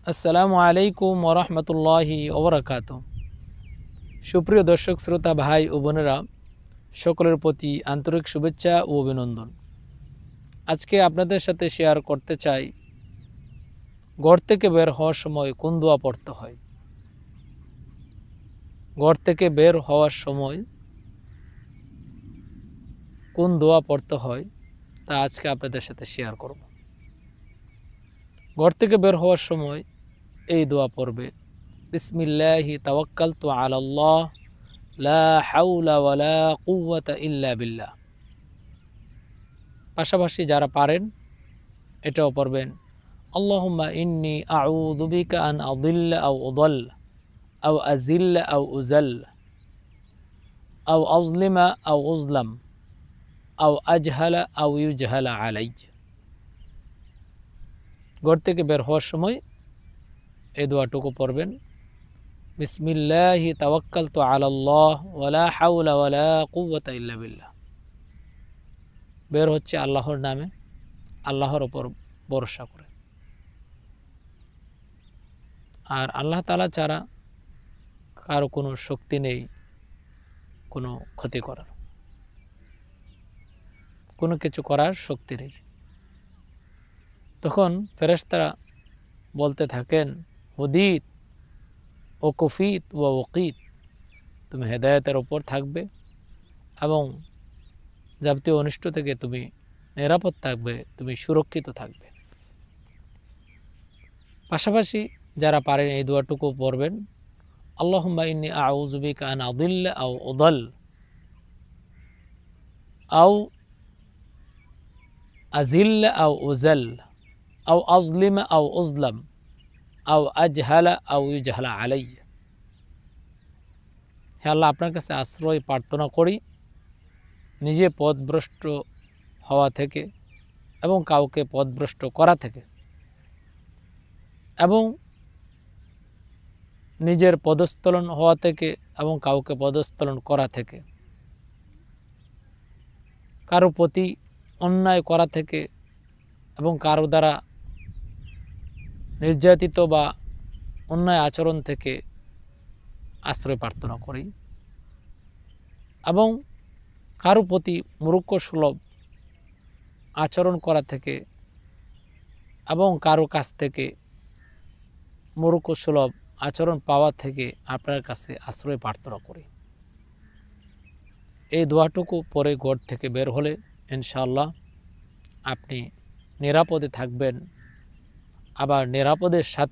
আসসালামু আলাইকুম ওরহমতুল্লাহি ওবরাকাত। সুপ্রিয় দর্শক শ্রোতা ভাই ও বোনেরা, সকলের প্রতি আন্তরিক শুভেচ্ছা ও অভিনন্দন। আজকে আপনাদের সাথে শেয়ার করতে চাই, ঘর থেকে বের হওয়ার সময় কোন দোয়া পড়তে হয়। ঘর থেকে বের হওয়ার সময় কোন দোয়া পড়তে হয় তা আজকে আপনাদের সাথে শেয়ার করব। ঘর থেকে বের হওয়ার সময় এই দোয়া পড়বে, বিসমিল্লাহি তাওয়াক্কালতু আলাল্লাহ লা হাওলা ওয়ালা কুওয়াতা ইল্লা বিল্লাহ। পাশাপাশি যারা পারেন এটাও পড়বেন, আল্লাহুম্মা ইন্নী আউযু বিকা আন আযিল্লা আও উযাল আও আযিল্লা আও উযাল আও আযলিমা আও উযলাম আও আজহালা আও ইউজহালা আলাইয়া। ঘর থেকে বের হওয়ার সময় এই দোয়াটুকু পড়বেন, বিসমিল্লাহি তাওয়াক্কালতু আলাল্লাহ ওয়ালা হাওলা ওয়ালা কুওয়াতা ইল্লা বিল্লাহ। বের হচ্ছে আল্লাহর নামে, আল্লাহর ওপর ভরসা করে। আর আল্লাহ তাআলা ছাড়া কারো কোনো শক্তি নেই কোনো ক্ষতি করার, কোনো কিছু করার শক্তি নেই। তখন ফেরেশতারা বলতে থাকেন, হুদিত ও কুফিত ও ওকিত, তুমি হেদায়েতের ওপর থাকবে এবং যাবতীয় অনিষ্ট থেকে তুমি নিরাপদ থাকবে, তুমি সুরক্ষিত থাকবে। পাশাপাশি যারা পারেন এই দোয়াটুকু পড়বেন, আল্লাহুম্মা ইন্নী আউযু বিকা আন আযিল্লা আও উযাল আও আযিল্লা আও উযাল আও আযলিমা আও উযলাম আও আজহালা আও ইউজহালা আলাইয়া। হে আল্লাহ, আপনার কাছে আশ্রয় প্রার্থনা করি নিজে পথভ্রষ্ট হওয়া থেকে এবং কাউকে পথভ্রষ্ট করা থেকে, এবং নিজের পদস্খলন হওয়া থেকে এবং কাউকে পদস্খলন করা থেকে, কারো প্রতি অন্যায় করা থেকে এবং কারো দ্বারা নির্যাতিত বা অন্যায় আচরণ থেকে আশ্রয় প্রার্থনা করি, এবং কারো প্রতি মূর্খসুলভ আচরণ করা থেকে এবং কারো কাছ থেকে মূর্খসুলভ আচরণ পাওয়া থেকে আপনার কাছে আশ্রয় প্রার্থনা করি। এই দোয়াটুকু পরে ঘর থেকে বের হলে ইনশাআল্লাহ আপনি নিরাপদে থাকবেন, আবার নিরাপদের সাথে